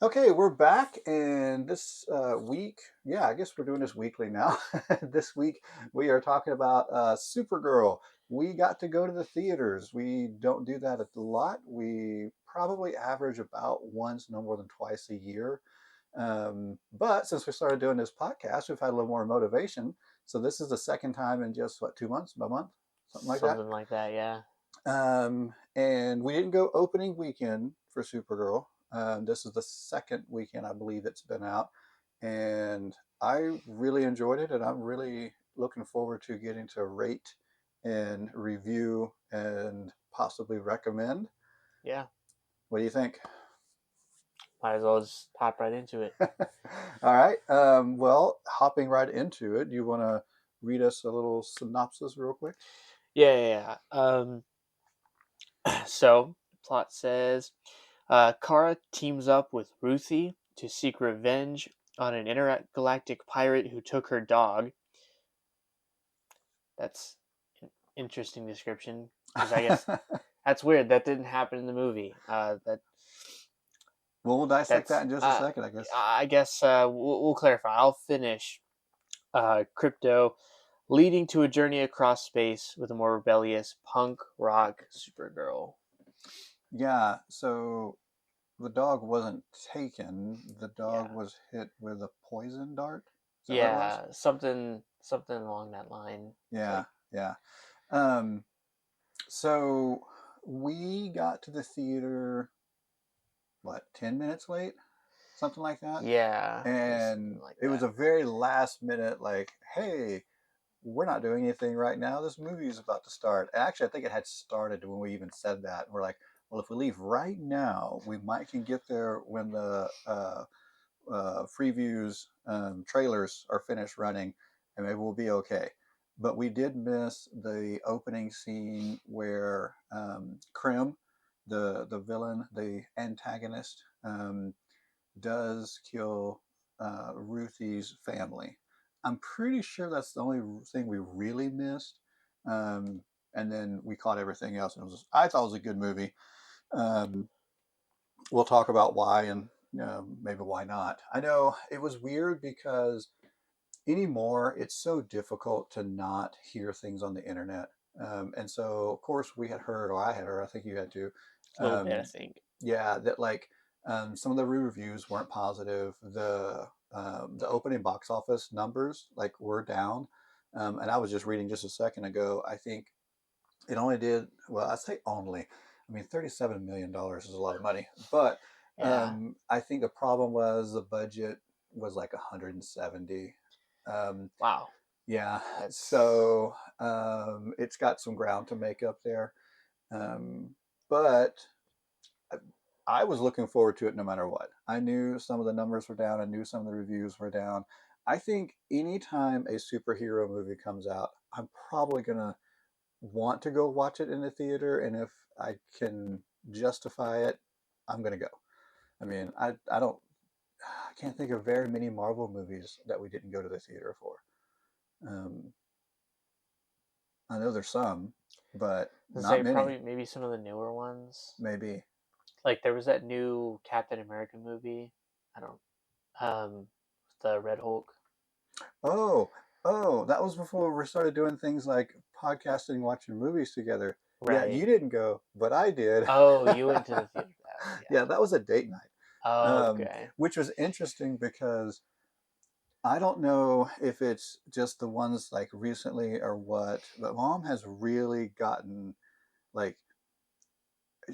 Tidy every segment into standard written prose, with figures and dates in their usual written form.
Okay, we're back, and this week, yeah, I guess we're doing this weekly now. This week, we are talking about Supergirl. We got to go to the theaters. We don't do that a lot. We probably average about once, no more than twice a year. But since we started doing this podcast, we've had a little more motivation. So this is the second time in just what, 2 months, a month, something like that. Something like that, yeah. And we didn't go opening weekend for Supergirl. This is the second weekend I believe it's been out, and I really enjoyed it, and I'm really looking forward to getting to rate and review and possibly recommend. Yeah. What do you think? Might as well just hop right into it. All right. Well, hopping right into it, you want to read us a little synopsis real quick? Yeah. So, plot says Kara teams up with Ruthie to seek revenge on an intergalactic pirate who took her dog. That's an interesting description because I guess that's weird. That didn't happen in the movie. Well, we'll dissect that That's in just a second, I guess. I guess we'll clarify. I'll finish crypto, leading to a journey across space with a more rebellious punk rock Supergirl. Yeah. So the dog wasn't taken. The dog Yeah, was hit with a poison dart. Is that what it was? yeah, something along that line. Yeah, Like, yeah. Um, so we got to the theater, what, 10 minutes late? Something like that. yeah, it was something And like it was that. a very last minute, like, hey, we're not doing anything right now. This movie is about to start. Actually, I think it had started when we even said that. We're like, well, if we leave right now, we might can get there when the previews, trailers are finished running, and maybe we'll be okay. But we did miss the opening scene where Krim, the villain, the antagonist, does kill Ruthie's family. I'm pretty sure that's the only thing we really missed. Um, and then we caught everything else, and I thought it was a good movie. Um, we'll talk about why and maybe why not. I know it was weird because anymore it's so difficult to not hear things on the internet. And so, of course, we had heard, or I had heard, I think you had too. A little bit, I Um, think. yeah, that like some of the reviews weren't positive. The opening box office numbers like were down. And I was just reading just a second ago. I think it only did well. I say only. I mean, $37 million is a lot of money, but Yeah. I think the problem was the budget was like 170. Um, Wow. yeah, That's so it's got some ground to make up there. But I was looking forward to it no matter what. I knew some of the numbers were down. I knew some of the reviews were down. I think anytime a superhero movie comes out, I'm probably gonna want to go watch it in the theater, and if I can justify it, I'm gonna go. I mean, I can't think of very many Marvel movies that we didn't go to the theater for. Um, I know there's some, but to not say many. probably maybe some of the newer ones. Maybe. Like there was that new Captain America movie. I don't the Red Hulk. Oh, oh, that was before we started doing things like podcasting, watching movies together. Yeah, Right. you didn't go, but I did. Oh, you went to the theater for that one, Yeah, yeah. that was a date night, Okay. which was interesting because I don't know if it's just the ones like recently or what, but mom has really gotten like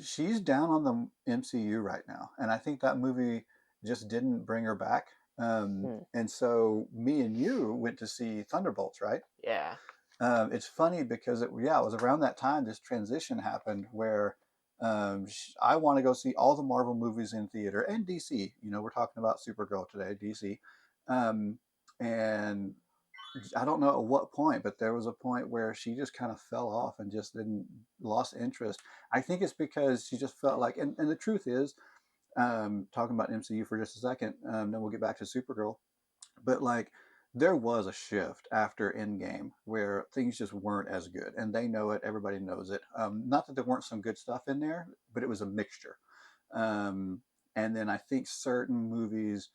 she's down on the MCU right now, and I think that movie just didn't bring her back. Hmm. And so me and you went to see Thunderbolts, right? Yeah. It's funny because yeah, it was around that time this transition happened where I want to go see all the Marvel movies in theater and DC. You know, we're talking about Supergirl today, DC, um, and I don't know at what point, but there was a point where she just kind of fell off and just didn't lost interest. I think it's because she just felt like, and the truth is, talking about MCU for just a second, then we'll get back to Supergirl. But like, there was a shift after Endgame where things just weren't as good, and they know it. Everybody knows it. Not that there weren't some good stuff in there, but it was a mixture. Um, and then I think certain movies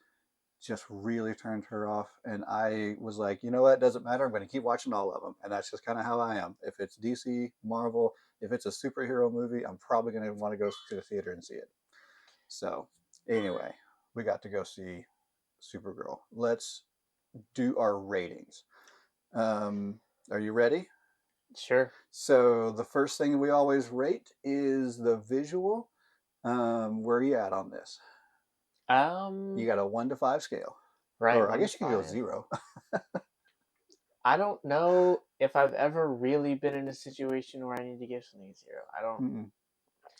just really turned her off. And I was like, you know what? It doesn't matter. I'm going to keep watching all of them. And that's just kind of how I am. If it's DC, Marvel, if it's a superhero movie, I'm probably going to want to go to the theater and see it. So, anyway, we got to go see Supergirl. Let's do our ratings. Um, are you ready? Sure. So, the first thing we always rate is the visual. Where are you at on this? You Um, got a 1 to 5 scale. right, Or I one to guess you could go five. 0. I don't know if I've ever really been in a situation where I need to give something a zero. I don't.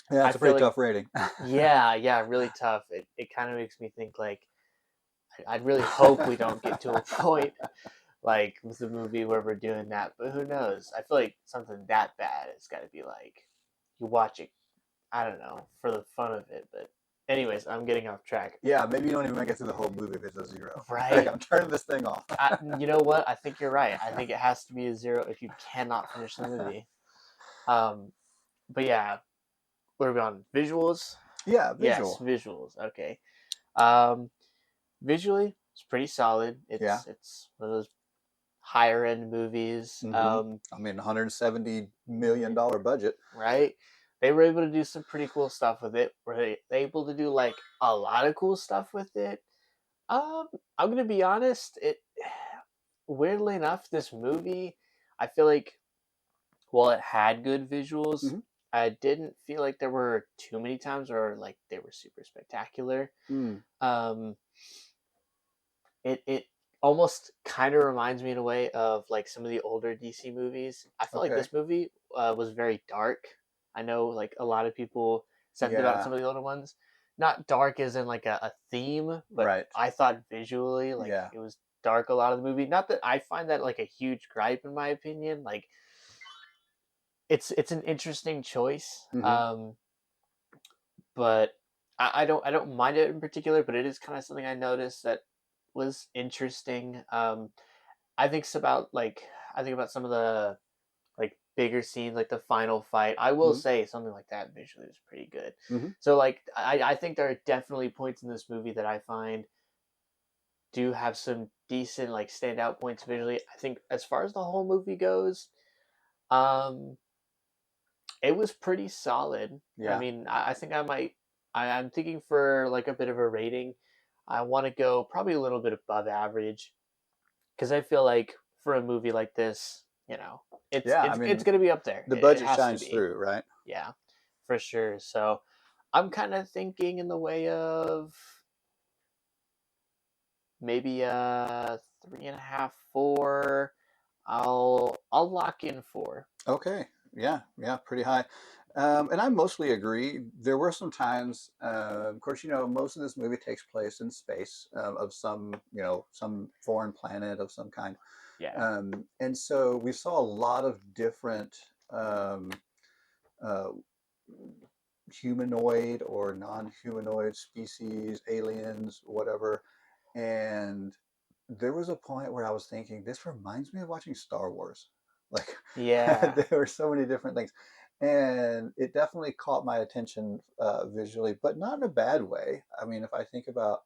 Yeah, I it's a feel pretty like, tough rating. yeah, yeah, really tough. It kind of makes me think like I'd really hope we don't get to a point like with the movie where we're doing that, but who knows? I feel like something that bad, it's got to be like you watch it. I don't know for the fun of it, but anyways, I'm getting off track. Yeah, maybe you don't even make it through the whole movie if it's a 0. Like, Right? I'm turning this thing off. You know what? I think you're right. I think it has to be a zero if you cannot finish the movie. Um, but yeah, what are we on? Visuals? Yeah, Yes, visual. visuals. Okay. Um, visually, it's pretty solid. Yeah. It's one of those higher end movies. Mm-hmm. I mean, Mm, $170 million budget. right? They were able to do some pretty cool stuff with it. Were they able to do like a lot of cool stuff with it? Um, I'm gonna be honest. It weirdly enough, this movie, I feel like while it had good visuals, Mm-hmm. I didn't feel like there were too many times where like they were super spectacular. Mm. Um, it almost kind of reminds me in a way of like some of the older DC movies. I feel like Okay. this movie was very dark. I know like a lot of people said that about Yeah. some of the older ones. Not dark as in like a theme, but Right. I thought visually like Yeah. it was dark a lot of the movie. Not that I find that like a huge gripe in my opinion. Like it's an interesting choice. Mm-hmm. But I don't mind it in particular, but it is kind of something I noticed that was interesting. I think it's about like I think about some of the like bigger scenes, like the final fight. I will Mm-hmm. say something like that visually was pretty good. Mm-hmm. So like I think there are definitely points in this movie that I find do have some decent like standout points visually. I think as far as the whole movie goes, um, it was pretty solid. I Yeah. mean, I think I might. I'm thinking for like a bit of a rating. I want to go probably a little bit above average because I feel like for a movie like this, you know, Yeah. I it's mean, gonna be up there. the It budget has to shines be. through, right? Yeah, for sure. So I'm kind of thinking in the way of maybe a 3.5, 4. I'll lock in 4. Okay. Yeah. Yeah. Pretty high. And I mostly agree. There were some times, of course, most of this movie takes place in space of some, some foreign planet of some kind. Yeah. And so we saw a lot of different um, uh, humanoid or non-humanoid species, aliens, whatever. And there was a point where I was thinking, this reminds me of watching Star Wars. Like Yeah. there were so many different things. And it definitely caught my attention visually, but not in a bad way. I mean, if I think about,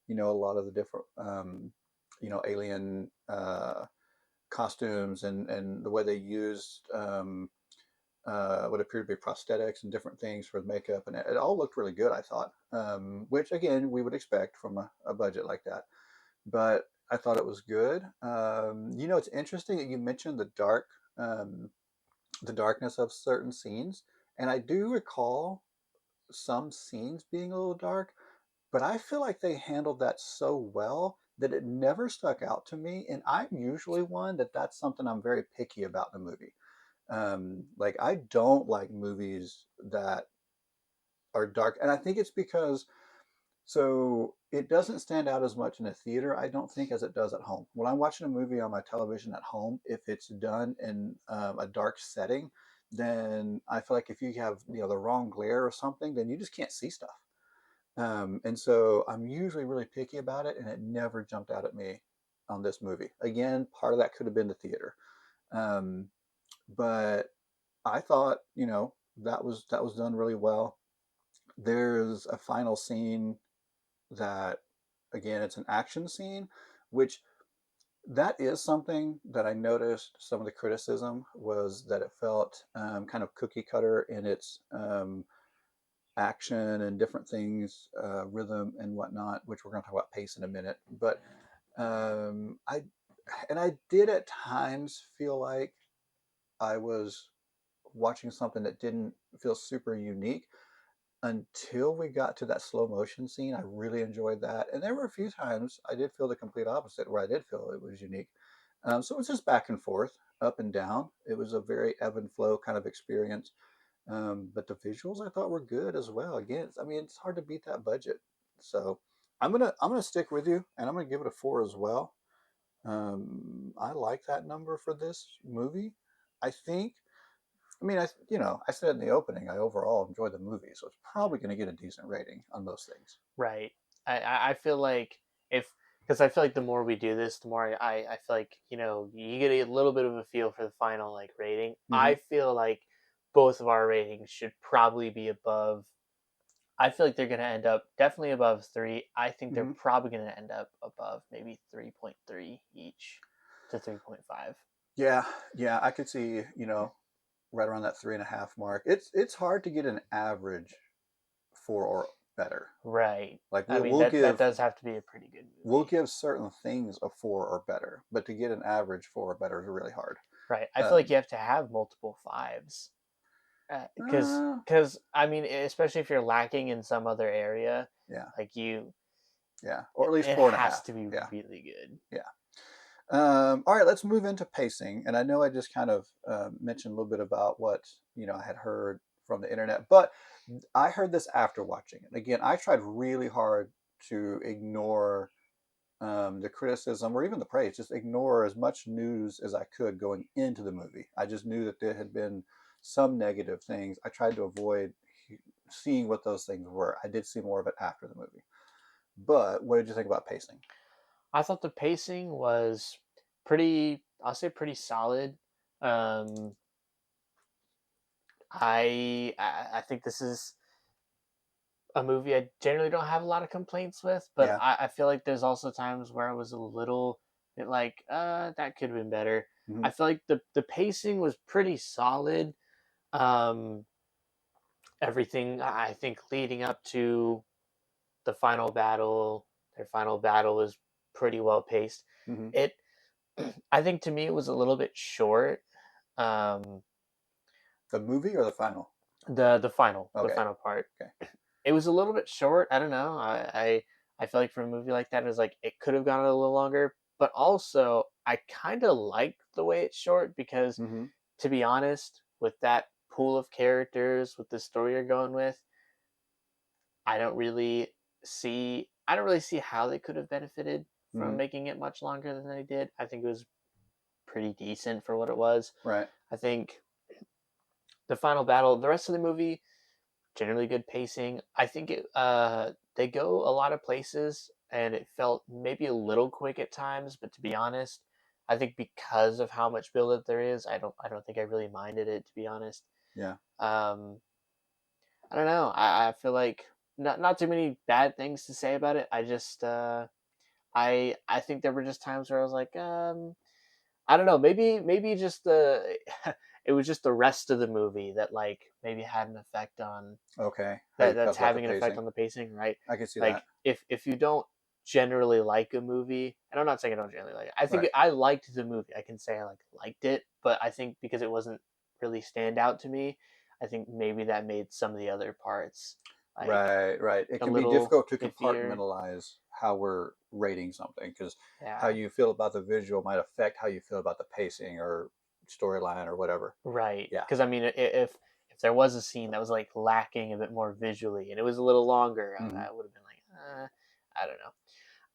a lot of the different, alien costumes and the way they used what appeared to be prosthetics and different things for the makeup, and it all looked really good. I thought, which again we would expect from a budget like that. But I thought it was good. It's interesting that you mentioned um, the darkness of certain scenes, and I do recall some scenes being a little dark, but I feel like they handled that so well that it never stuck out to me. And I'm usually one that's something I'm very picky about in a movie. Like I don't like movies that are dark, and I think it's because it doesn't stand out as much in a theater, I don't think, as it does at home. When I'm watching a movie on my television at home, if it's done in a dark setting, then I feel like if you have the wrong glare or something, then you just can't see stuff. And so I'm usually really picky about it, and it never jumped out at me on this movie. Again, part of that could have been the theater, um, but I thought, that was done really well. There's a final scene. that, again, it's an action scene, which that is something that I noticed. Some of the criticism was that it felt kind of cookie cutter in its action and different things, rhythm and whatnot, which we're going to talk about pace in a minute. But I and I did at times feel like I was watching something that didn't feel super unique until we got to that slow motion scene. I really enjoyed that, and there were a few times I did feel the complete opposite, where I did feel it was unique. So it was just back and forth, up and down. It was a very ebb and flow kind of experience. But the visuals I thought were good as well. Again, I mean, it's hard to beat that budget. So I'm gonna stick with you, and I'm gonna give it a 4 as well. I like that number for this movie. I think. I mean, I said in the opening, I overall enjoyed the movie, so it's probably going to get a decent rating on most things. Right. I feel like if because I feel like the more we do this, the more I feel like you get a little bit of a feel for the final like rating. I Hmm. feel like both of our ratings should probably be above. I feel like they're gonna end up definitely above 3. I think they're Hmm. probably gonna end up above maybe 3.3 each to 3.5. Yeah, yeah, I could see, right around that 3.5 mark. It's hard to get an average 4 or better. Right. Like I we'll mean we'll that give does have to be a pretty good we'll movie. give certain things a 4 or better, but to get an average 4 or better is really hard. Right. I feel like Um, you have to have multiple fives. Because uh, I mean, especially if you're lacking in some other area, yeah, like yeah, or at least it four and a has half. to be Yeah, really good. yeah. All right, let's move into pacing. And I know I just kind of mentioned a little bit about what I had heard from the internet, but I heard this after watching it. Again, I tried really hard to ignore the criticism or even the praise, just ignore as much news as I could going into the movie. I just knew that there had been some negative things. I tried to avoid seeing what those things were. I did see more of it after the movie. But what did you think about pacing? I thought the pacing was pretty. I'll say pretty solid. Um, I think this is a movie I generally don't have a lot of complaints with, but Yeah. I feel like there's also times where I was a little bit like, that could have been better. Hmm. I feel like the pacing was pretty solid. Um, Everything I think leading up to the final battle, their final battle was pretty well paced. Hmm. It, I think to me, it was a little bit short. Um, The movie or the final? the Okay. final part, Okay. it was a little bit short. I don't know. I feel like for a movie like that, it was like it could have gone a little longer. But also, I kind of like the way it's short because, Hmm. to be honest, with that pool of characters, with the story you're going with, I don't really I don't really see how they could have benefited from Hmm. making it much longer than they did. I think it was pretty decent for what it was. Right. I think the final battle, the rest of the movie, generally good pacing. I think they go a lot of places and it felt maybe a little quick at times, but to be honest, I think because of how much buildup there is, I don't think I really minded it, to be honest. Yeah. Um, I don't know. I feel like not too many bad things to say about it. I just I think there were just times where I was like, I don't know, maybe just the it was just the rest of the movie that like maybe had an effect on Okay. How you that's felt about the having an effect pacing? on the pacing, right? I can see that. Like if you don't generally like a movie, and I'm not saying I don't generally like it. I think Right. I liked the movie. I can say I liked it, but I think because it wasn't really stand out to me, I think maybe that made some of the other parts like Right, right. It a can be little difficult to iffier. compartmentalize how we're rating something because how Yeah. you feel about the visual might affect how you feel about the pacing or storyline or whatever. Right, Yeah. because I mean, if there was a scene that was like lacking a bit more visually, and it was a little longer, Hmm. I would have been like, I don't know.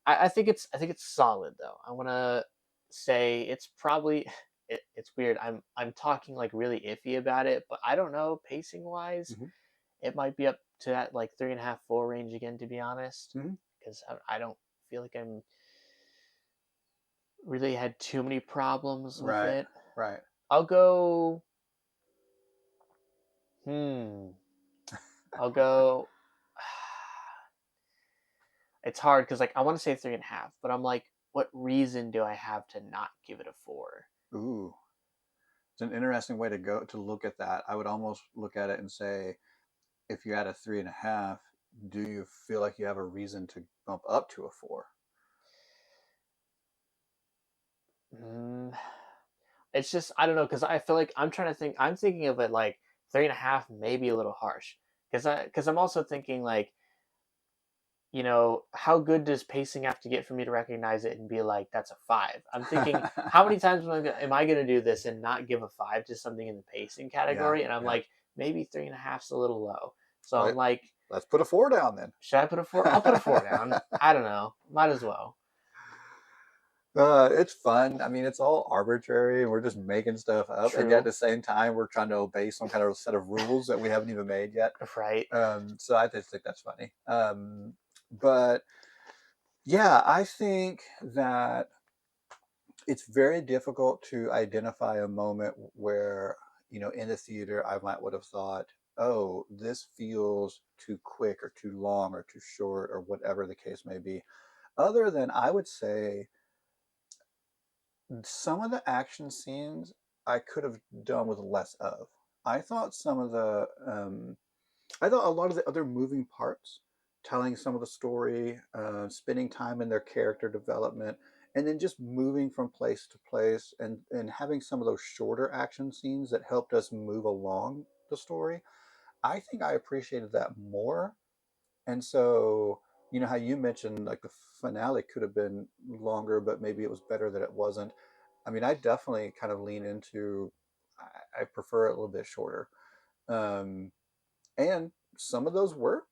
I think it's solid though. I want to say it's probably it's weird. I'm talking like really iffy about it, but I don't know pacing wise. Hmm. It might be up to that like 3.5 4 range again, to be honest, Hmm. because I don't feel like I'm really had too many problems with Right, it. right. I'll go. Hmm. I'll go. it's hard because like I want to say 3.5, but I'm like, what reason do I have to not give it a 4? Ooh, it's an interesting way to go to look at that. I would almost look at it and say, if you're at a 3.5, do you feel like you have a reason to bump up to a 4? Mm, it's just I don't know because I feel like I'm trying to think. I'm thinking of it like 3.5, maybe a little harsh because I'm also thinking like how good does pacing have to get for me to recognize it and be like, that's a 5? I'm thinking, how many times am I going to do this and not give a 5 to something in the pacing Yeah, category? And I'm yeah. like, maybe 3.5's a little low. So I'm Well, like, let's put a 4 down then. should I put a 4? I'll put a 4 down. I don't know. Might as well. It's fun. I mean, it's all arbitrary, and we're just making stuff up. And yet, at True. the same time, we're trying to obey some kind of set of rules that we haven't even made yet. Right. So I just think that's funny. But yeah, I think that it's very difficult to identify a moment where, in the theater, I might would have thought, oh, this feels too quick or too long or too short or whatever the case may be. Other than I would say some of the action scenes I could have done with less of. I thought some of the, I thought a lot of the other moving parts, telling some of the story, spending time in their character development, and then just moving from place to place and having some of those shorter action scenes that helped us move along the story. I think I appreciated that more. And so, how you mentioned like the finale could have been longer, but maybe it was better that it wasn't. I mean, I definitely kind of lean into, I prefer it a little bit shorter. Um, and some of those were,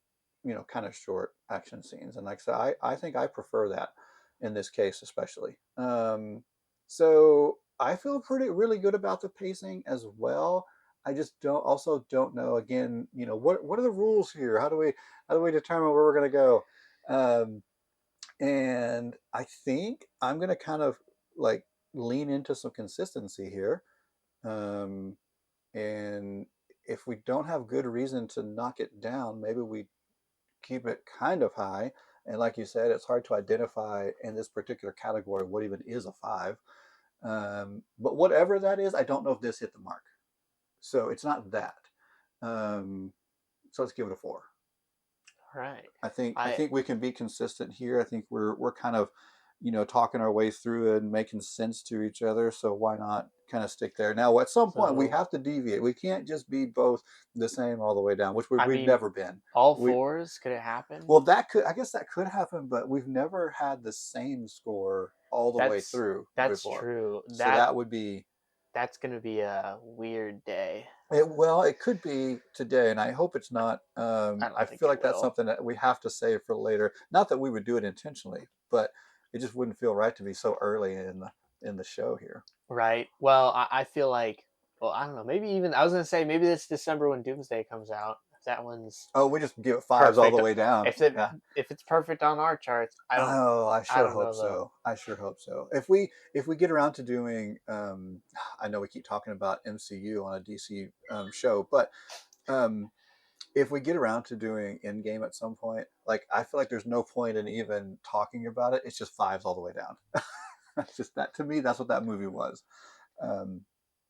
kind of short action scenes. And like I said, I think I prefer that in this case, especially. So I feel really good about the pacing as well. I just don't know again, what are the rules here? How do we determine where we're going to go? Um, and I think I'm going to kind of like lean into some consistency here. Um, and if we don't have good reason to knock it down, maybe we keep it kind of high. And like you said, it's hard to identify in this particular category what even is a 5. But whatever that is, I don't know if this hit the mark. So it's not that. Um, so let's give it a 4. All right. I I think we can be consistent here. I think we're kind of, talking our way through it and making sense to each other. So why not kind of stick there? Now, at some point, we so have to deviate. We can't just be both the same all the way down, which I we've mean, never been. all We fours, could it happen? Well, I guess that could happen, but we've never had the same score all the way That's through that's before. true. So that would be That's gonna be a weird day. well, it could be today, and I hope it's not. I don't I think feel it like that's will. something that we have to save for later. Not that we would do it intentionally, but it just wouldn't feel right to be so early in the show here. Right. Well, I feel like, well, I don't know. Maybe even I was gonna say maybe this December when Doomsday comes out. If that one's Oh, we just give it 5s all the perfect, way down. Yeah. if it's perfect on our charts, Oh, I I sure don't hope know though. so. I sure hope so. If we get around to doing, I know we keep talking about MCU on a DC show, but um, if we get around to doing Endgame at some point, like I feel like there's no point in even talking about it. It's just 5s all the way down. That's just that to me. That's what that movie was. Um,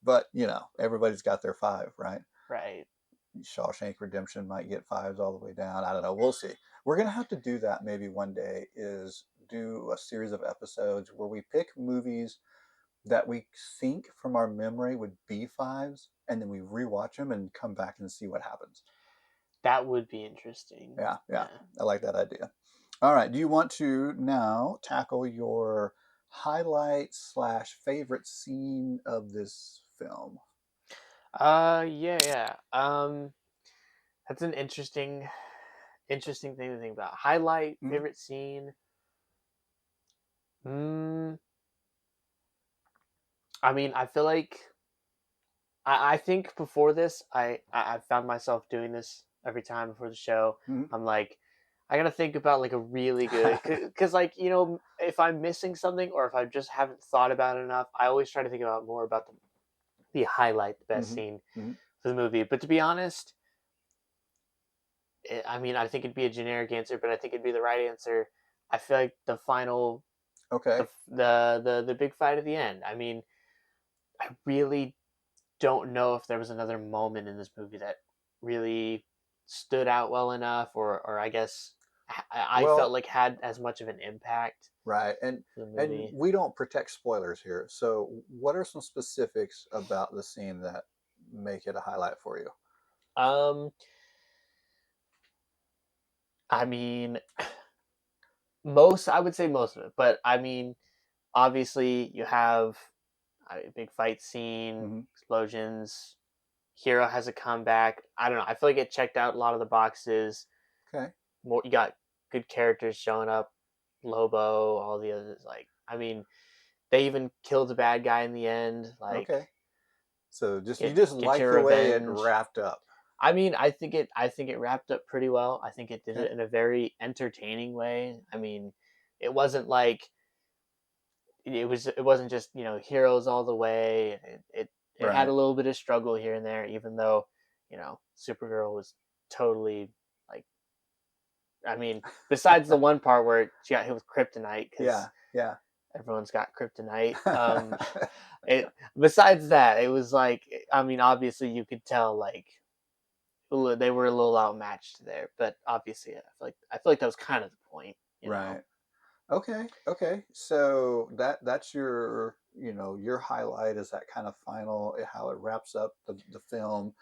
but everybody's got their 5, right? Right. Shawshank Redemption might get 5s all the way down. I don't know. We'll see. We're gonna have to do that maybe one day. Is do a series of episodes where we pick movies that we think from our memory would be 5s, and then we rewatch them and come back and see what happens. That would be interesting. Yeah, yeah. Yeah. I like that idea. All right. Do you want to now tackle your highlight slash favorite scene of this film? Yeah, yeah. That's an interesting thing to think about. Highlight, Mm-hmm. favorite scene. Mm, I mean, I feel like I think before this, I found myself doing this every time before the show. Mm-hmm. I'm like, I gotta think about like a really good, because like if I'm missing something or if I just haven't thought about it enough, I always try to think about more about the highlight, the best Mm-hmm. scene Mm-hmm. for the movie. But to be honest, I mean, I think it'd be a generic answer, but I think it'd be the right answer. I feel like the final, Okay. the big fight at the end. I mean, I really don't know if there was another moment in this movie that really stood out well enough, or I guess I felt Well, like had as much of an impact right. for the And movie. we don't protect spoilers here. So what are some specifics about the scene that make it a highlight for you? Um, I mean, I would say most of it, but I mean, obviously you have a big fight scene, Hmm. explosions. Hero has a comeback. I don't know. I feel like it checked out a lot of the boxes. Okay. More, you got good characters showing up, Lobo, all the others. Like, I mean, they even killed the bad guy in the end. Like, Okay. So just you get just get like your the way it revenge. wrapped up. I mean, I think it wrapped up pretty well. I think it did Okay. it in a very entertaining way. I mean, it wasn't like it wasn't just heroes all the way. It had Right. a little bit of struggle here and there, even though Supergirl was totally like, I mean, besides the one part where she got hit with kryptonite because Yeah. Yeah. everyone's got kryptonite. It besides that, it was like, I mean, obviously you could tell like they were a little outmatched there, but obviously I feel like that was kind of the point, you know. Right. Okay. Okay. So that's your your highlight is that kind of final how it wraps up the film.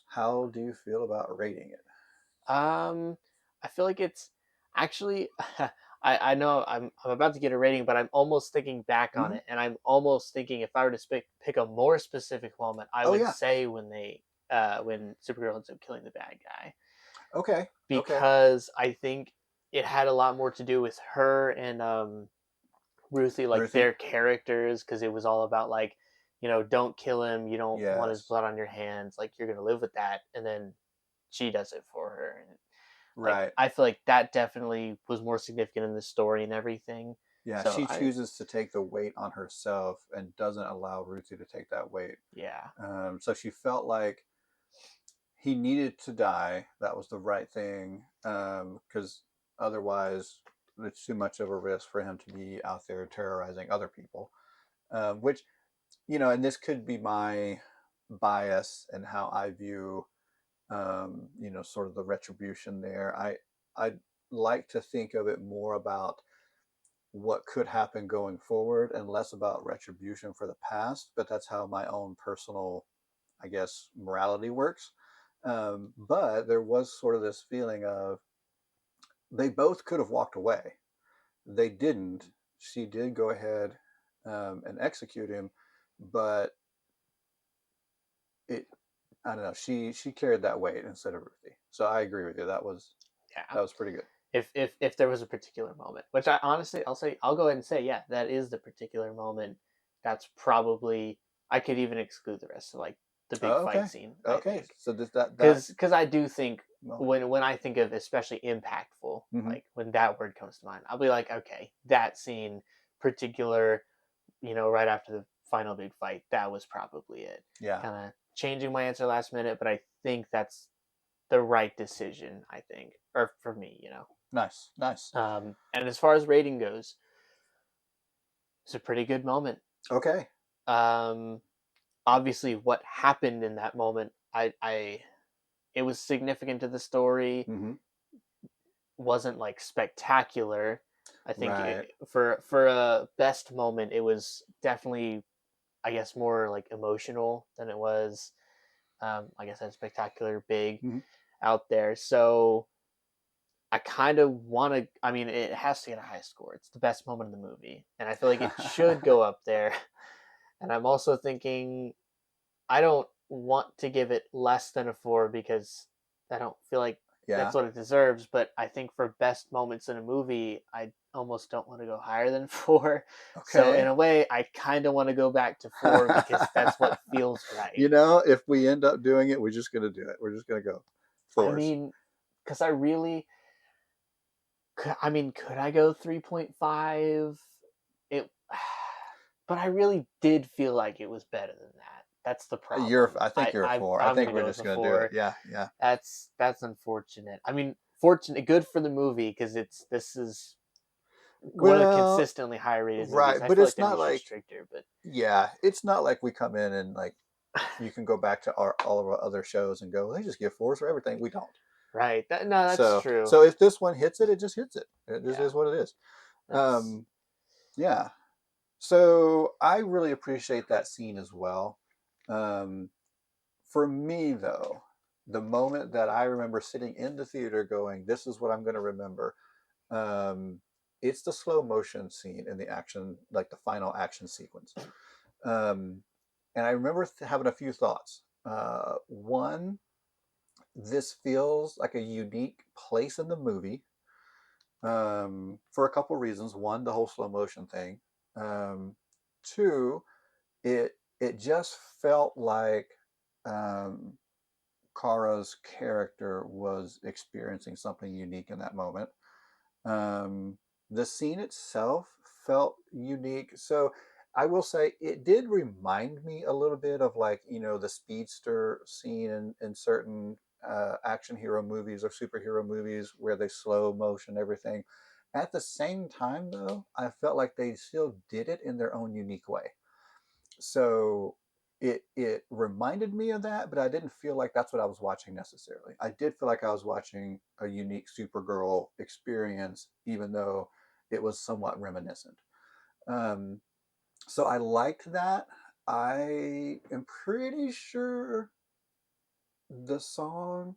How do you feel about rating it? Um, I feel like it's actually. I know I'm about to get a rating, but I'm almost thinking back on Hmm. it, and I'm almost thinking if I were to pick a more specific moment, I Oh would yeah. say when Supergirl ends up killing the bad guy, Okay. Okay. because I think it had a lot more to do with her and Ruthie, like Ruthie. their characters, because it was all about like, don't kill him, you don't want his Yes. blood on your hands, like you're gonna live with that, and then she does it for her, and like Right. I feel like that definitely was more significant in the story and everything. Yeah. So She I chooses to take the weight on herself and doesn't allow Ruthie to take that weight. yeah, So she felt like he needed to die. That was the right thing because otherwise, it's too much of a risk for him to be out there terrorizing other people. Which and this could be my bias and how I view, sort of the retribution there. I like to think of it more about what could happen going forward and less about retribution for the past. But that's how my own personal, I guess, morality works. But there was sort of this feeling of they both could have walked away. They didn't. She did go ahead and execute him, but it I don't know. She carried that weight instead of Ruthie. So I agree with you. yeah. That was pretty good. If there was a particular moment, which I honestly I'll go ahead and say, yeah, that is the particular moment. That's probably, I could even exclude the rest of like the big Oh, fight okay. scene, I Okay. think, So this that because I do think moment. when I think of especially impactful, Hmm. like when that word comes to mind, I'll be like, okay, that scene particular, right after the final big fight, that was probably it. Yeah. Kind of changing my answer last minute, but I think that's the right decision, I think, or for me. Nice. Nice. And as far as rating goes, it's a pretty good moment. Okay. Um, Obviously, what happened in that moment, it was significant to the story. Hmm. Wasn't like spectacular. I think Right. for a best moment, it was definitely, I guess, more like emotional than it was. Like I said, spectacular, big, Hmm. out there. So I kind of want to. I mean, it has to get a high score. It's the best moment in the movie, and I feel like it should go up there. And I'm also thinking I don't want to give it less than a 4 because I don't feel like that's Yeah. what it deserves. But I think for best moments in a movie, I almost don't want to go higher than 4. So in Okay. a way, I kind of want to go back to 4 because that's what feels right. If we end up doing it, we're just gonna do it. We're just gonna go I fours. mean, because I mean, could I go 3.5? It, but I really did feel like it was better than that. That's the problem. I think you're a four. I I'm think gonna we're go with just a gonna do it. 4. Yeah. Yeah. That's unfortunate. I mean, fortunate, good for the movie because this is one of the Well, consistently higher rated movies. right, I but feel like it's the not movies are like, stricter, but yeah, it's not like we come in and like you can go back to all of our other shows and go, they just give fours for everything. We don't. right. No, that's So true. so if this one hits it, it just hits it. It just Yeah, is what it is. that's Um, yeah. So I really appreciate that scene as well. Um, for me though, the moment that I remember sitting in the theater going, "This is what I'm going to remember." Um, it's the slow motion scene in the action, like the final action sequence. Um, and I remember having a few thoughts. One, this feels like a unique place in the movie for a couple reasons. One, the whole slow motion thing. Two, it just felt like um, Kara's character was experiencing something unique in that moment. Um, the scene itself felt unique. So I will say it did remind me a little bit of like, the speedster scene in certain action hero movies or superhero movies where they slow motion everything. At the same time, though, I felt like they still did it in their own unique way. So it reminded me of that, but I didn't feel like that's what I was watching necessarily. I did feel like I was watching a unique Supergirl experience, even though it was somewhat reminiscent. Um, so I liked that. I am pretty sure the song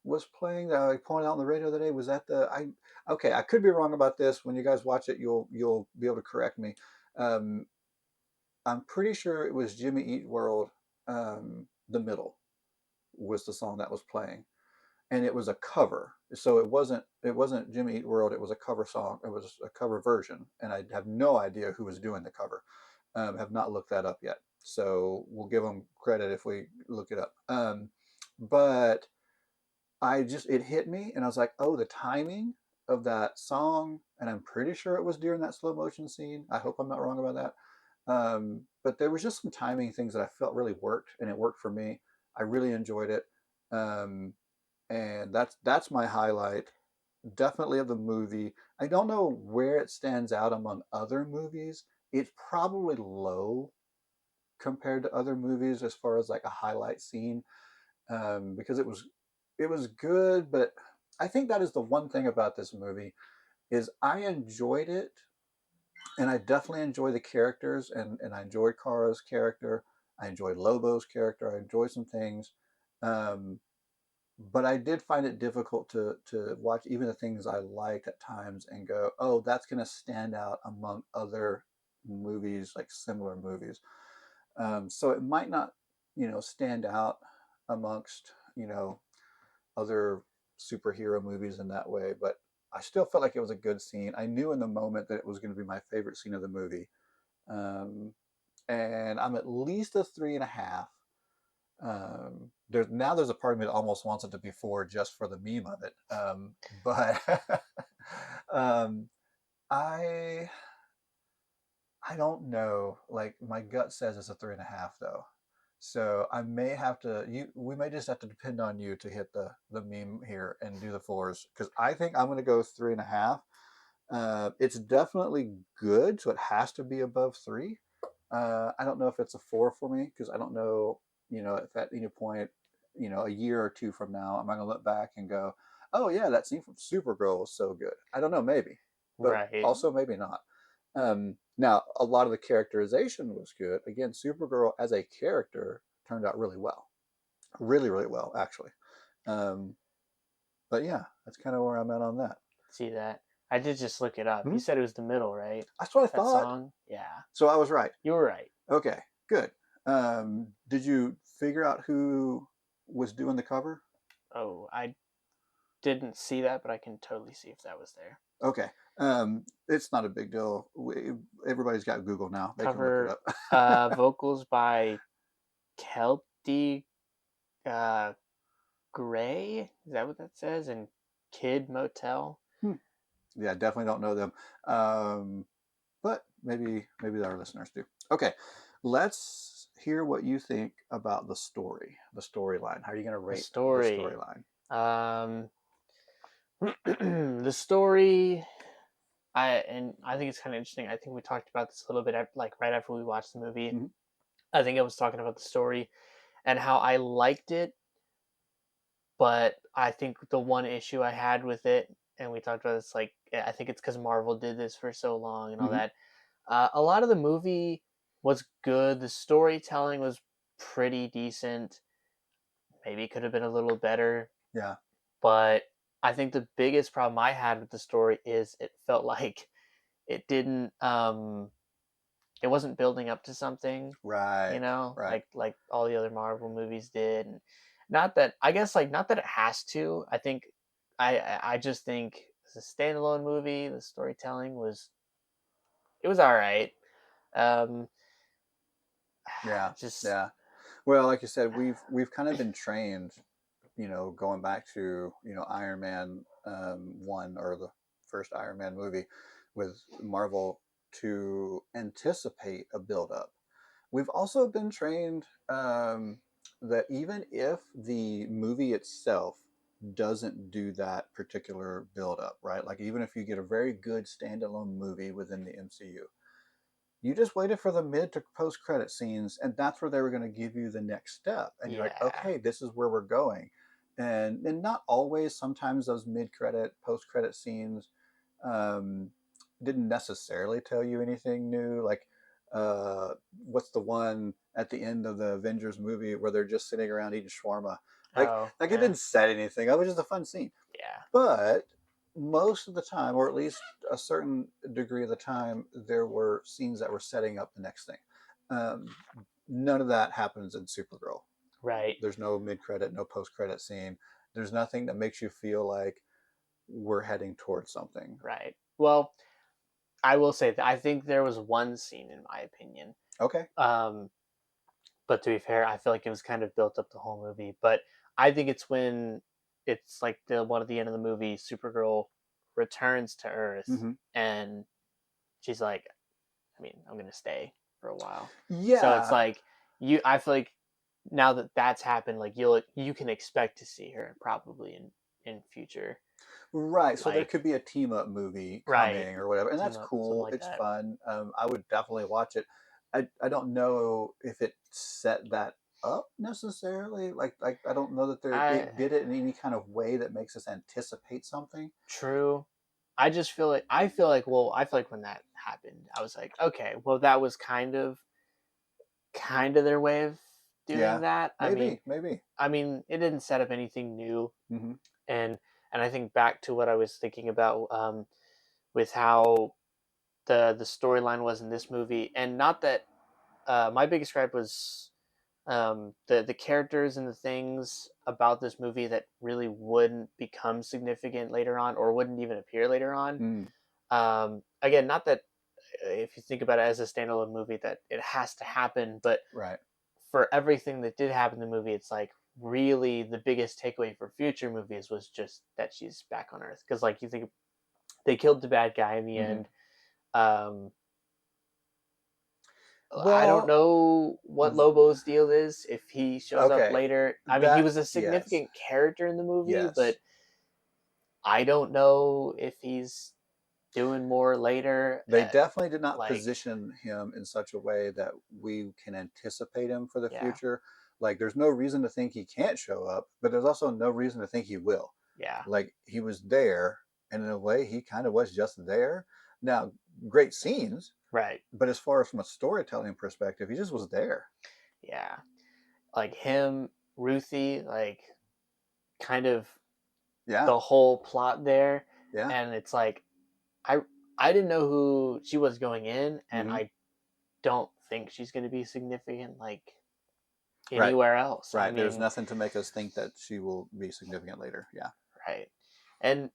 was playing that I pointed out on the radio today. Was that the I? Okay, I could be wrong about this. When you guys watch it, you'll be able to correct me. Um, I'm pretty sure it was Jimmy Eat World. The Middle was the song that was playing, and it was a cover. So it wasn't Jimmy Eat World. It was a cover song. It was a cover version, and I have no idea who was doing the cover. Have not looked that up yet. So we'll give them credit if we look it up. But it hit me, and I was like, oh, the timing of that song, and I'm pretty sure it was during that slow motion scene. I hope I'm not wrong about that. But there was just some timing things that I felt really worked, and it worked for me. I really enjoyed it, um, and that's my highlight, definitely of the movie. I don't know where it stands out among other movies. It's probably low compared to other movies as far as like a highlight scene, because it was good, but I think that is the one thing about this movie is I enjoyed it, and I definitely enjoy the characters, and I enjoyed Kara's character. I enjoyed Lobo's character. I enjoyed some things, um, but I did find it difficult to watch even the things I liked at times and go, oh, that's going to stand out among other movies, like similar movies. So it might not, stand out amongst other superhero movies in that way, but I still felt like it was a good scene. I knew in the moment that it was going to be my favorite scene of the movie, and I'm at least a 3.5. There's a part of me that almost wants it to be 4 just for the meme of it, but um, I I don't know. Like my gut says it's a 3.5 though. So I may have to we may just have to depend on you to hit the meme here and do the fours because I think I'm gonna go 3.5. It's definitely good, so it has to be above 3. I don't know if it's a 4 for me because I don't know, if at any point, a year or two from now, am I gonna look back and go, oh yeah, that scene from Supergirl was so good. I don't know, maybe, but right. also maybe not. Now, a lot of the characterization was good. Again, Supergirl as a character turned out really well, really, really well, actually. Um, but yeah, that's kind of where I'm at on that. See that? I did just look it up. You Hmm? said it was the middle, right? That's what I That thought. song? Yeah. So I was right. You were right. Okay, good. Did you figure out who was doing the cover? Oh, I didn't see that, but I can totally see if that was there. Okay. It's not a big deal. Everybody's got Google now. They can look it Cover up. vocals by Kelty uh, Gray. Is that what that says? And Kid Motel. Hmm. Yeah, definitely don't know them. But maybe our listeners do. Okay, let's hear what you think about the storyline. How are you going to The rate the story. storyline? Um, the story. I think it's kind of interesting. I think we talked about this a little bit like right after we watched the movie. Hmm. I think I was talking about the story and how I liked it, but I think the one issue I had with it, and we talked about this, like I think it's because Marvel did this for so long and all Hmm. that. A lot of the movie was good. The storytelling was pretty decent. Maybe it could have been a little better, Yeah. but I think the biggest problem I had with the story is it felt like it didn't it wasn't building up to something, Right. Right. like all the other Marvel movies did. And not that I guess like not that it has to. I think I just think as a standalone movie, the storytelling was it was all right. Um, Yeah. just Yeah. Well, like you said, we've kind of been trained, going back to Iron Man one, or the first Iron Man movie with Marvel, to anticipate a build up. We've also been trained that even if the movie itself doesn't do that particular build up, right? Like even if you get a very good standalone movie within the MCU, you just waited for the mid to post credit scenes, and that's where they were going to give you the next step. And you're like, yeah. okay, this is where we're going. And not always. Sometimes those mid credit, post credit scenes um, didn't necessarily tell you anything new. Like, what's the one at the end of the Avengers movie where they're just sitting around eating shawarma? Like, Oh, like it yeah. didn't say anything. It was just a fun scene. Yeah. But most of the time, or at least a certain degree of the time, there were scenes that were setting up the next thing. Um, None of that happens in Supergirl. Right. There's no mid credit, no post credit scene. There's nothing that makes you feel like we're heading towards something. Right. Well, I will say that I think there was one scene in my opinion. Okay. Um, but to be fair, I feel like it was kind of built up the whole movie. But I think it's when it's like the one at the end of the movie, Supergirl returns to Earth Hmm. and she's like, I mean, I'm gonna stay for a while. So it's Yeah. like I feel like now that that's happened, like you can expect to see her probably in future, Right. So there like could be a team up movie right coming or whatever, and team that's up something cool. like It's that. fun. I would definitely watch it. I don't know if it set that up necessarily. Like I don't know that I it did it in any kind of way that makes us anticipate something. True. I feel like when that happened, I was like, okay, well that was kind of their way of doing Yeah. that. I mean, Maybe. Maybe. it didn't set up anything new, Hmm. and I think back to what I was thinking about with how the storyline was in this movie, and not that my biggest gripe was the characters and the things about this movie that really wouldn't become significant later on or wouldn't even appear later on. Mm, Again, not that if you think about it as a standalone movie that it has to happen, but right. for everything that did happen in the movie, it's like really the biggest takeaway for future movies was just that she's back on Earth. Because like you think they killed the bad guy in the Hmm. end. Um, I don't Well, know what th- Lobo's deal is if he shows up okay. later. I mean, he That was a yes, significant character in the movie, but yes. I don't know if he's doing more later. They definitely did not Like, position him in such a way that we can anticipate him for the yeah, future. Like, there's no reason to think he can't show up, but there's also no reason to think he will. yeah, Like, he was there, and in a way, he kind of was just there. Now, great scenes, right, but as far as from a storytelling perspective, he just was there. yeah. Like him, Ruthie, like kind of Yeah, the whole plot there, yeah. and it's like I I didn't know who she was going in, and Hmm. I don't think she's going to be significant like Right, anywhere else. I right. There's mean, nothing to make us think that she will be significant later. Yeah. right, and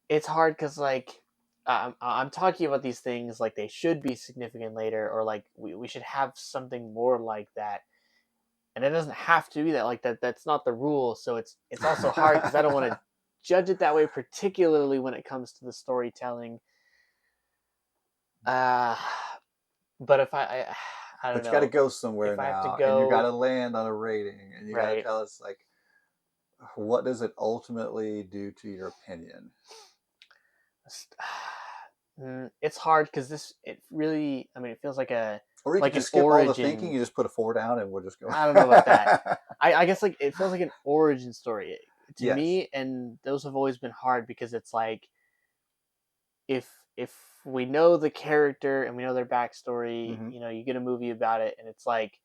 it's hard because like I'm talking about these things like they should be significant later, or like we should have something more like that, and it doesn't have to be that. Like that's not the rule. So it's also hard because I don't want to judge it that way, particularly when it comes to the storytelling. Uh but if I don't But you got to know go somewhere if I have to now, and you got go to land on a rating, and you got to right. tell us like what does it ultimately do to your opinion. It's hard because this it really. I mean, it feels like a Or you could like an just skip all the thinking. origin. You just put a four down, and we'll just go. I don't know about that. I guess like it feels like an origin story to Yes. me, and those have always been hard because it's like if we know the character and we know their backstory, Hmm. you get a movie about it, and it's like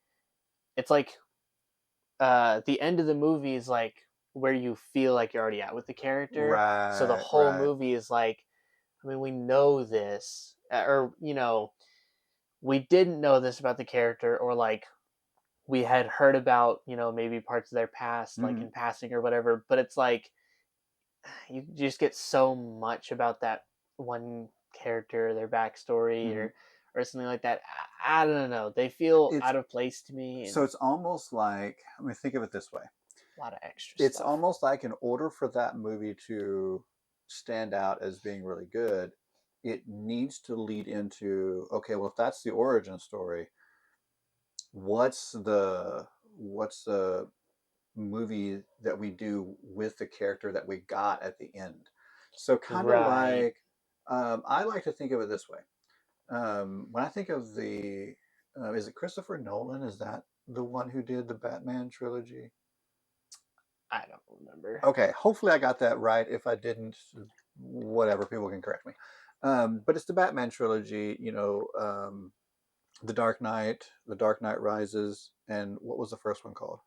the end of the movie is like where you feel like you're already at with the character. So the Right. whole Right. movie is like, I mean, we know this, or we didn't know this about the character, or like we had heard about, maybe parts of their past, like Hmm. in passing or whatever. But it's like you just get so much about that one character, their backstory, Hmm. or something like that. I don't know. They feel It's out of place to me, so and it's almost like, I mean, think of it this way. a lot of extra It's stuff. almost like in order for that movie to stand out as being really good, it needs to lead into, okay, well, if that's the origin story, what's the movie that we do with the character that we got at the end? So kind of Right. like, I like to think of it this way. When I think of is it Christopher Nolan? Is that the one who did the Batman trilogy? I don't remember. Okay, hopefully I got that right. If I didn't, whatever, people can correct me. But it's the Batman trilogy, The Dark Knight Rises, and what was the first one called?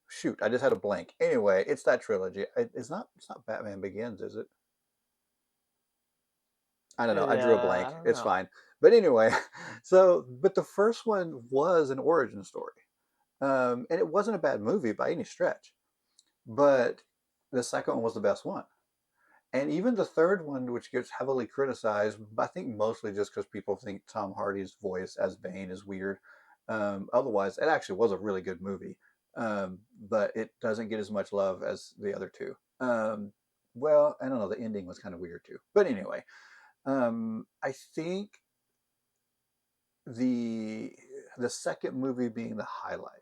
Shoot, I just had a blank. Anyway, it's that trilogy. It's not Batman Begins, is it? I don't know. I drew a I blank. don't It's know. fine. But anyway, but the first one was an origin story. And it wasn't a bad movie by any stretch. But the second one was the best one. And even the third one, which gets heavily criticized, I think mostly just because people think Tom Hardy's voice as Bane is weird. Otherwise, it actually was a really good movie, but it doesn't get as much love as the other two. Well, I don't know. The ending was kind of weird too. But anyway, I think the the second movie being the highlight,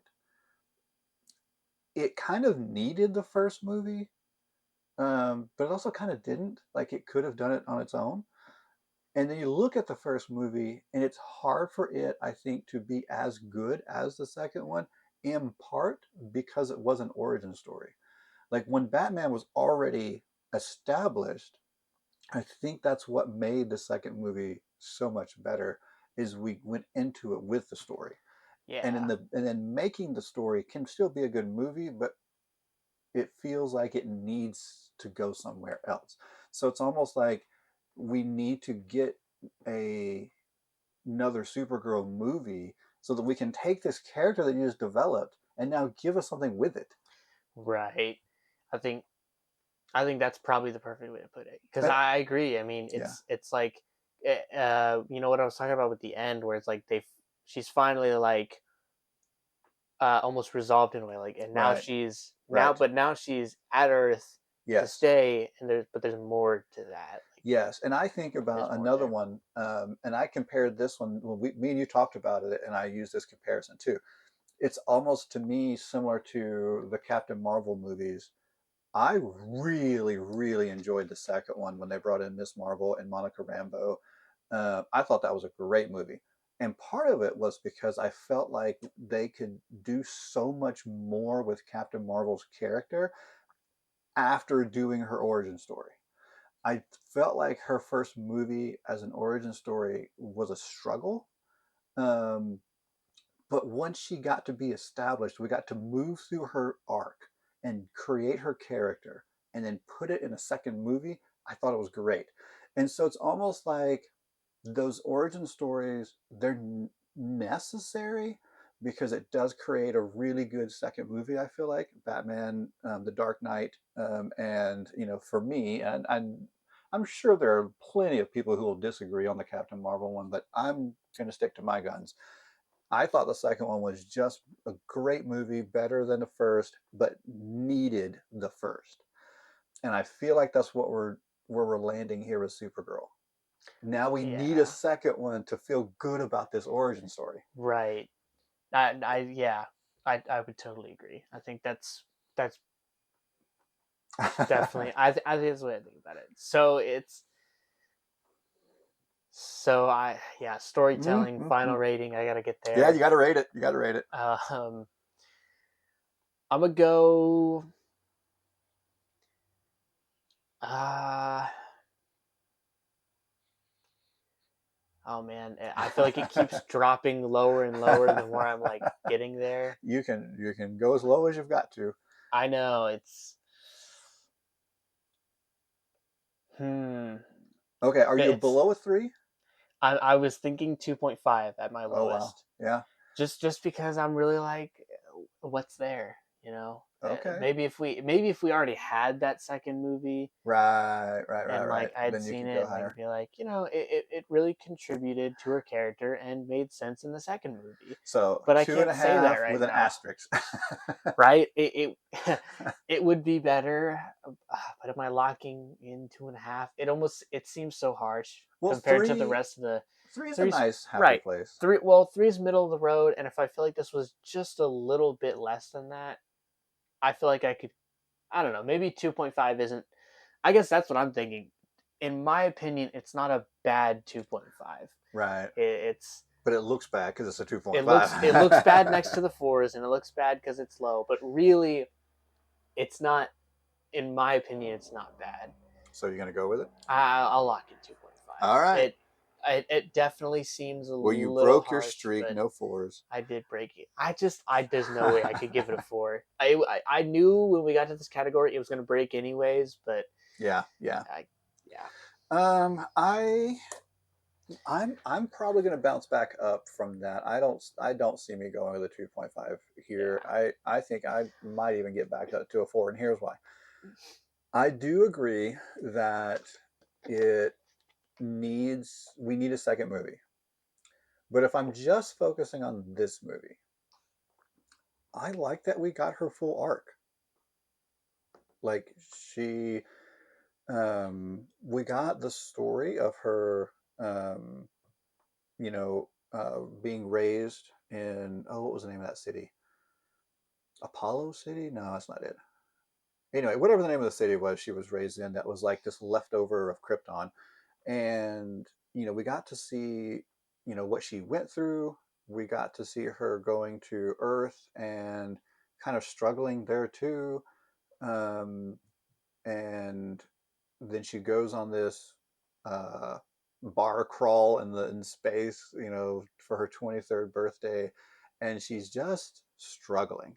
it kind of needed the first movie, but it also kind of didn't. Like it could have done it on its own. And then you look at the first movie, and it's hard for it, I think, to be as good as the second one, in part because it was an origin story. Like when Batman was already established, I think that's what made the second movie so much better is we went into it with the story. Yeah. And then making the story can still be a good movie, but it feels like it needs to go somewhere else. So it's almost like we need to get a another Supergirl movie so that we can take this character that you just developed and now give us something with it. Right. I think I think that's probably the perfect way to put it. Because But I agree. I mean, yeah, it's like, what I was talking about with the end, where it's like she's finally like almost resolved in a way, like, and now right, she's right. now she's at Earth to Yes, stay, and there's more to that. Like, yes. And I think there's about more another there. one, and I compared this one. Well, me and you talked about it, and I used this comparison too. It's almost to me similar to the Captain Marvel movies. I really, really enjoyed the second one when they brought in Miss Marvel and Monica Rambeau. I thought that was a great movie. And part of it was because I felt like they could do so much more with Captain Marvel's character after doing her origin story. I felt like her first movie as an origin story was a struggle. Um, but once she got to be established, we got to move through her arc and create her character and then put it in a second movie. I thought it was great. And so it's almost like those origin stories, they're necessary because it does create a really good second movie. I feel like Batman, The Dark Knight, and for me, and I'm sure there are plenty of people who will disagree on the Captain Marvel one, but I'm going to stick to my guns. I thought the second one was just a great movie, better than the first, but needed the first. And I feel like that's what where we're landing here with Supergirl. Now we need a Yeah. second one to feel good about this origin story. Right. Yeah. I would totally agree. I think that's definitely. I think that's the way I think about it. So it's so I yeah, storytelling, Mm-hmm. final rating. I gotta get Yeah, you there. got to rate it. You got to rate it. Um, I'm gonna go. Uh, oh man, I feel like it keeps dropping lower and lower the more I'm like getting there. You can go as low as you've got to. I know it's hmm. Okay, are you It's below a three? I was thinking 2.5 at my Oh wow. lowest. Yeah. Just because I'm really like, what's there? Okay. Maybe if we already had that second movie, Right, right, right, and right. like I'd Then you seen could it go and like higher. be like, it really contributed to her character and made sense in the second movie. So But I two and can't a say that half right with an now, asterisk. right? It would be better, but am I locking in 2.5? It seems so harsh Well, compared to the rest of the three is a three's nice happy right. place. Three's middle of the road, and if I feel like this was just a little bit less than that, I feel like I could. I don't know. Maybe 2.5 isn't. I guess that's what I'm thinking. In my opinion, it's not a bad 2.5. Right. It's But it looks bad because it's a it looks bad next to 2.5. the fours, and it looks bad because it's low. But really, it's not. In my opinion, it's not bad. So you're going to go with it? I'll lock in 2.5. All right. It definitely seems a Well, you little broke your harsh, streak. but No fours. I did break it. I there's no way I could give it a 4. I knew when we got to this category it was gonna break anyways, but Yeah, yeah. I yeah. Um, I I'm probably going to bounce back up from that. I don't see me going with a 2.5 here. Yeah. I think I might even get back up to a 4, and here's why. I do agree that it we need a second movie. But if I'm just focusing on this movie, I like that we got her full arc. Like we got the story of her um being raised in, oh, what was the name of that city? Apollo City? No, that's not it. Anyway, whatever the name of the city was she was raised in, that was like this leftover of Krypton. And we got to see what she went through. We got to see her going to Earth and kind of struggling there too. um, and then she goes on this uh, bar crawl in space, for her 23rd birthday, and she's just struggling.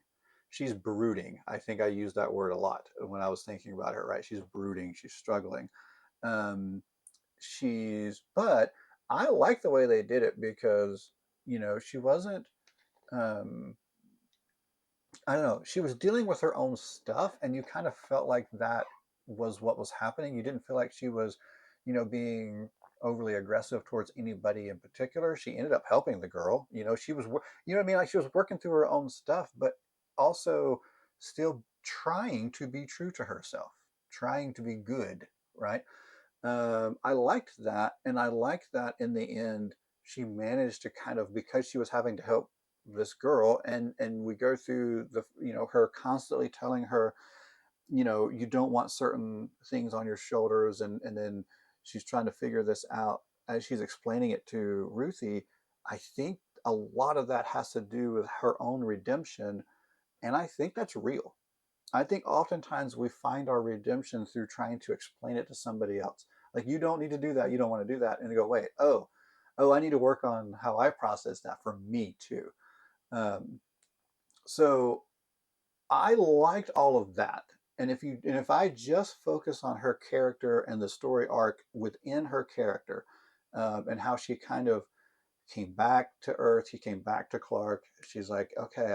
She's brooding. I think I used that word a lot when I was thinking about her. Right? She's brooding. She's struggling. Um, but I like the way they did it because she wasn't. Um, I don't know. She was dealing with her own stuff, and you kind of felt like that was what was happening. You didn't feel like she was, being overly aggressive towards anybody in particular. She ended up helping the girl. She was, you know what I mean? Like she was working through her own stuff, but also still trying to be true to herself, trying to be good, right? I liked that, and I liked that in the end she managed to kind of, because she was having to help this girl, and we go through her constantly telling her, you don't want certain things on your shoulders, and then she's trying to figure this out as she's explaining it to Ruthie. I think a lot of that has to do with her own redemption, and I think that's real. I think oftentimes we find our redemption through trying to explain it to somebody else. Like, you don't need to do that. You don't want to do that. And they go, wait, oh, I need to work on how I process that for me too. Um, so I liked all of that. And if I just focus on her character and the story arc within her character, and how she kind of came back to Earth, he came back to Clark. She's like, okay,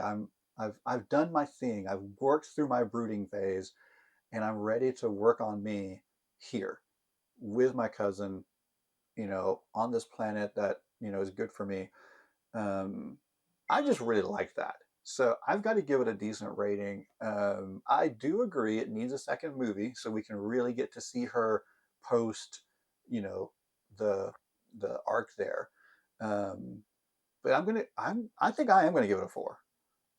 I've done my thing. I've worked through my brooding phase, and I'm ready to work on me here with my cousin, on this planet that, is good for me. Um, I just really like that. So I've got to give it a decent rating. I do agree it needs a second movie so we can really get to see her post, you know, the the arc there. Um, but I think I am gonna give it a 4.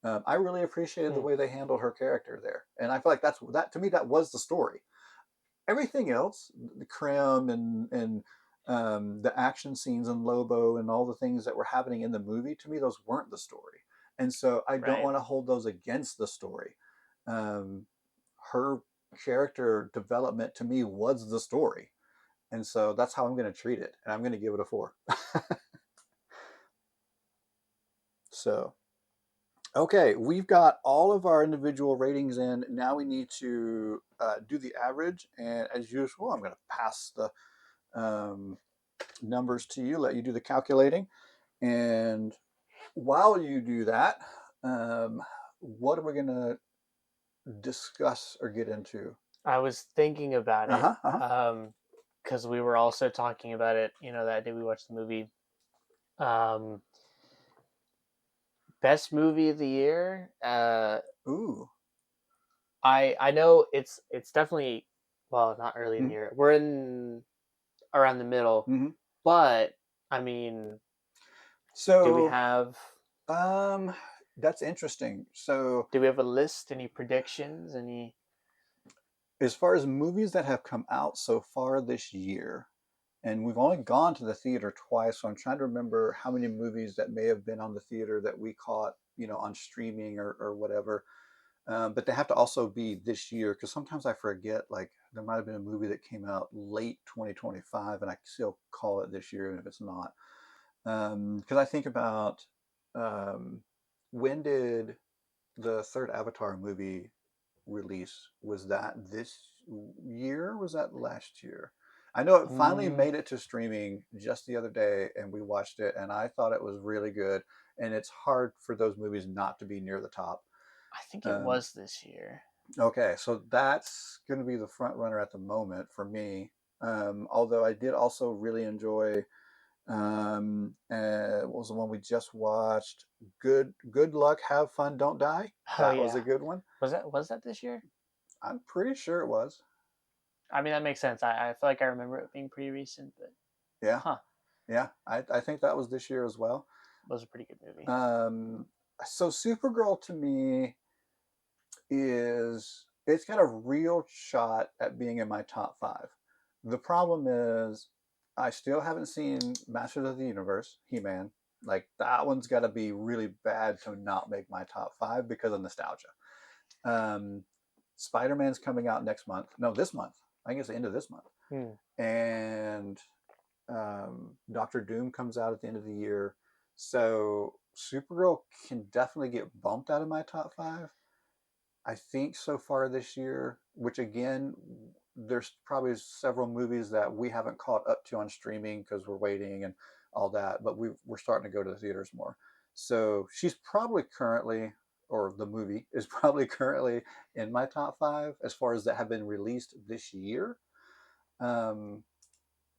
I really appreciated the Hmm. way they handled her character there, and I feel like that to me that was the story. Everything else, the Krim and the action scenes and Lobo and all the things that were happening in the movie, to me those weren't the story, and so I don't Right. want to hold those against the story. Um, her character development to me was the story, and so that's how I'm going to treat it, and I'm going to give it a 4. So okay, we've got all of our individual ratings in. Now we need to do the average. And as usual, I'm going to pass the um, numbers to you, let you do the calculating. And while you do that, what are we going to discuss or get into? I was thinking about Uh it, huh. Uh huh. because we were also talking about it. That day we watched the movie. Um, Best movie of the year. Ooh. I know it's definitely, well, not early in the Mm-hmm. year. We're in around the middle, Mm-hmm. but I mean, do we So, have um, that's interesting. So, do we have a list? Any predictions? Any? as far as movies that have come out so far this year, and we've only gone to the theater twice, so I'm trying to remember how many movies that may have been on the theater that we caught, on streaming or whatever. But they have to also be this year because sometimes I forget. Like there might have been a movie that came out late 2025, and I still call it this year, even if it's not. Because I think about um, when did the third Avatar movie release? Was that this year? Was that last year? I know it finally Mm, made it to streaming just the other day, and we watched it, and I thought it was really good. And it's hard for those movies not to be near the top. I think it Um, was this year. okay, so that's going to be the front runner at the moment for me. Although I did also really enjoy what was the one we just watched? Good luck, have fun, don't die. Oh That was a yeah, good one. was that this year? I'm pretty sure it was. I mean, that makes sense. I feel like I remember it being pretty recent, but Yeah, huh, yeah. I think that was this year as well. it was a pretty good movie. Um, so Supergirl to me is it's got a real shot at being in my top 5. The problem is I still haven't seen Masters of the Universe, He-Man. Like that one's got to be really bad to not make my top 5 because of nostalgia. Um, Spider-Man's coming out next month. No, this month. I think it's the end of this month. Hmm. And Doctor Doom comes out at the end of the year. So Supergirl can definitely get bumped out of my top 5. I think so far this year, which again, there's probably several movies that we haven't caught up to on streaming because we're waiting and all that, but we're starting to go to the theaters more. So she's probably currently, or the movie is probably currently in my top 5 as far as that have been released this year. Um,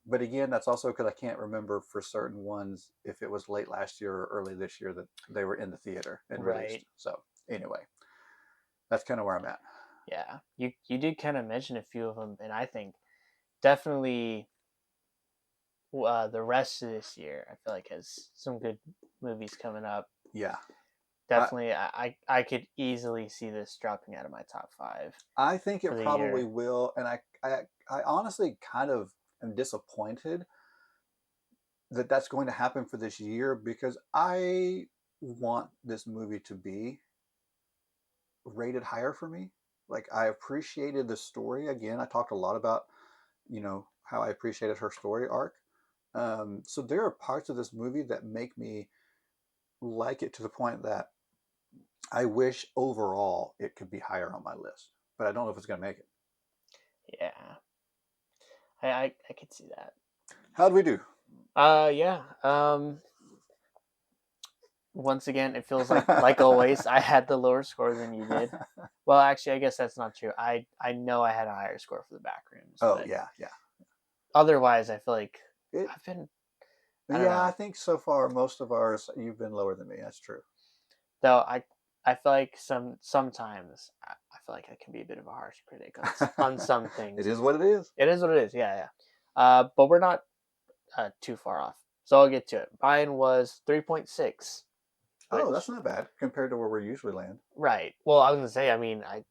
but again, that's also because I can't remember for certain ones if it was late last year or early this year that they were in the theater and Right. released. So anyway, that's kind of where I'm at. Yeah. You did kind of mention a few of them, and I think definitely the rest of this year, I feel like has some good movies coming up. Yeah, I Definitely, I could easily see this dropping out of my top five I think for it the probably year. will, and I honestly kind of am disappointed that that's going to happen for this year because I want this movie to be rated higher for me. Like I appreciated the story. Again, I talked a lot about how I appreciated her story arc. So there are parts of this movie that make me like it to the point that I wish overall it could be higher on my list, but I don't know if it's going to make it. Yeah, I could see that. How do we do? Yeah. Once again, it feels like always, I had the lower score than you did. Well, actually, I guess that's not true. I know I had a higher score for the back rooms, Oh but yeah, yeah. otherwise, I feel like It I've been. I don't Yeah, I know. think so far most of ours you've been lower than me. That's true. Though I feel like sometimes I feel like I can be a bit of a harsh critic on some It things. is what it is. It is what it is. Yeah, yeah. But we're not too far off. So I'll get to it. Mine was 3.6. Oh, that's which not bad compared to where we usually land. right. Well, I was gonna say, I mean, I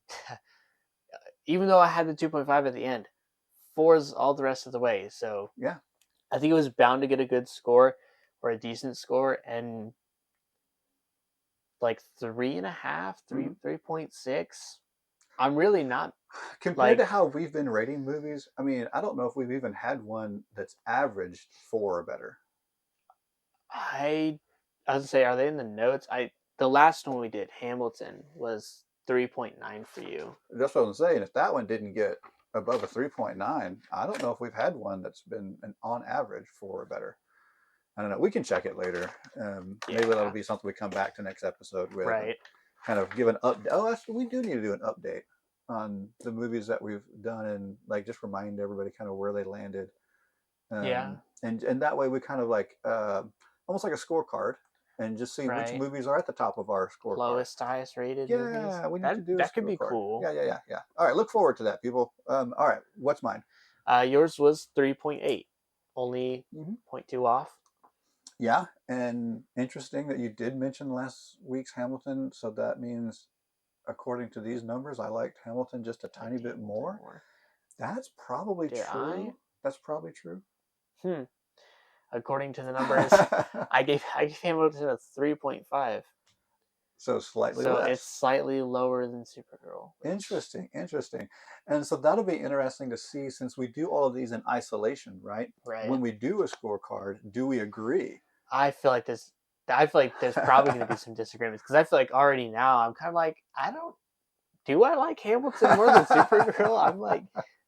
even though I had the 2.5 at the end, four's all the rest of the way. So Yeah. I think it was bound to get a good score or a decent score, and like three and a half, Hmm. 3.6. I'm really not Compared to like how we've been rating movies, I mean, I don't know if we've even had one that's averaged 4 or better. I. I was gonna say, are they in the notes? The last one we did, Hamilton, was 3.9 for you. That's what I'm saying. If that one didn't get above a 3.9, I don't know if we've had one that's been an on average 4 or better. I don't know. We can check it later. Maybe that'll Yeah, be something we come back to next episode with and right. kind of give an update. Oh, actually, we do need to do an update on the movies that we've done and like just remind everybody kind of where they landed. Yeah, And that way we kind of like almost like a scorecard and just see which right. movies are at the top of our scorecard. Lowest, highest rated movies. Yeah, we need to That do a that could be scorecard. cool. Yeah. All right, look forward to that, people. All right, what's mine? Yours was 3.8, only zero Hmm. point 0.2 off. Yeah, and interesting that you did mention last week's Hamilton. So that means, according to these numbers, I liked Hamilton just a tiny Liked bit Hamilton more. more. That's probably Did I? true. That's probably true. Hmm. According to the numbers, I gave Hamilton a 3.5. So slightly So it's less. slightly lower than Supergirl, which Interesting. And so that'll be interesting to see since we do all of these in isolation, right? When right. we do a scorecard, do we agree? I feel like this. I feel like there's probably going to be some disagreements because I feel like already now I'm kind of like I don't. Do I like Hamilton more than Supergirl? I'm like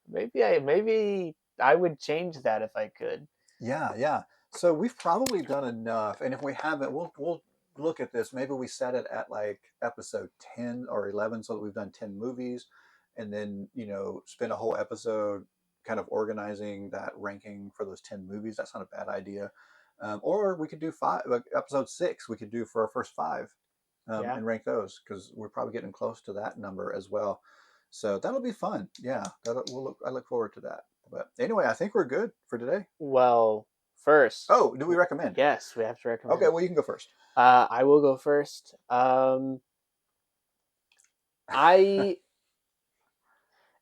maybe I would change that if I could. Yeah. So we've probably done enough, and if we haven't, we'll look at this. Maybe we set it at like episode 10 or 11, so that we've done 10 movies, and then spend a whole episode kind of organizing that ranking for those 10 movies. That's not a bad idea. Or we could do five, like episode 6. We could do for our first five, Yeah. and rank those because we're probably getting close to that number as well. So that'll be fun. Yeah, I look forward to that. But anyway, I think we're good for today. Well, first, Oh, do we recommend? yes, we have to Okay, recommend. well, you can go first. I will go first. I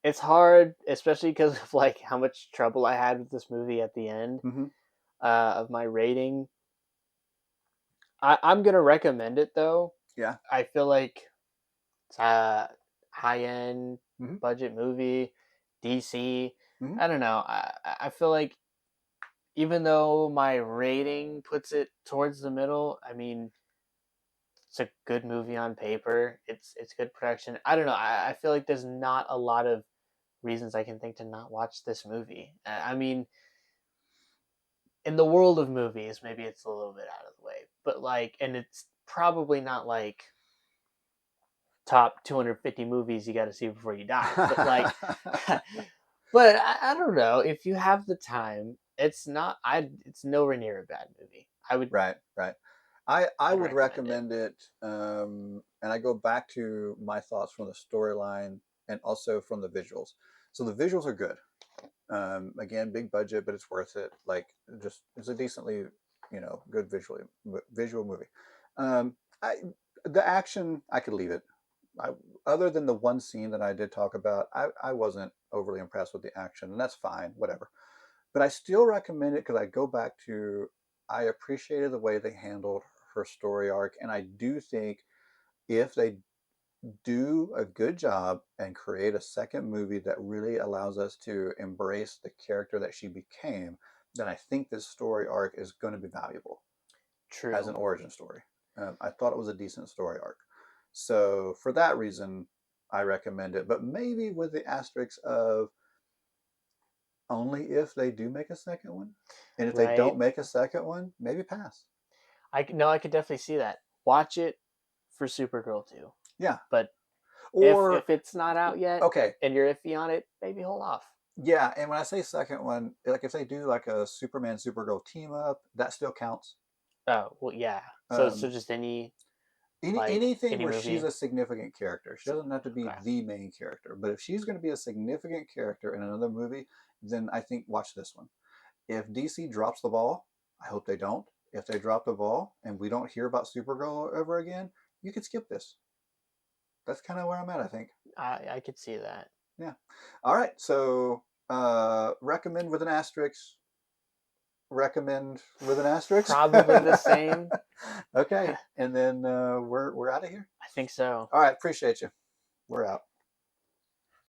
It's hard, especially because of like how much trouble I had with this movie at the end Hmm. of my rating. I'm gonna recommend it though. Yeah. I feel like it's a high end Hmm. budget movie, DC. Hmm. I don't know. I feel like even though my rating puts it towards the middle, I mean it's a good movie on paper. It's good production. I don't know. I feel like there's not a lot of reasons I can think to not watch this movie. I mean, in the world of movies, maybe it's a little bit out of the way, but like, and it's probably not like top 250 movies you got to see before you die, but like, but I don't know if you have the time. It's not. It's nowhere near a bad movie. Right. I I'd would recommend it. recommend it, and I go back to my thoughts from the storyline and also from the visuals. So the visuals are good. Again, big budget, but it's worth it. Like, just it's a decently, good visual movie. Um, I the action I could leave it. I, other than the one scene that I did talk about, I wasn't overly impressed with the action, and that's fine, whatever. But I still recommend it because I go back to I appreciated the way they handled her story arc, and I do think if they do a good job and create a second movie that really allows us to embrace the character that she became, then I think this story arc is going to be valuable as True. an origin story. I thought it was a decent story arc. So for that reason, I recommend it, but maybe with the asterisks of only if they do make a second one. And if they Right. don't make a second one, maybe pass. I could definitely see that. Watch it for Supergirl too. Yeah. But Or, if it's not out yet okay. and you're iffy on it, maybe hold off. Yeah. And when I say second one, like if they do like a Superman Supergirl team up, that still counts. Oh well, yeah. So Um, just any anything any where she's movie. a significant character. She doesn't have to be Okay. the main character, but if she's going to be a significant character in another movie, then I think watch this one. If DC drops the ball, I hope they don't. if they drop the ball and we don't hear about Supergirl ever again, you could skip this. That's kind of where I'm at, I think. I could see that. Yeah. All right. So recommend with an asterisk. Recommend with an asterisk. Probably the same. Okay. And then we're out of here. I think so. All right. Appreciate you. We're out.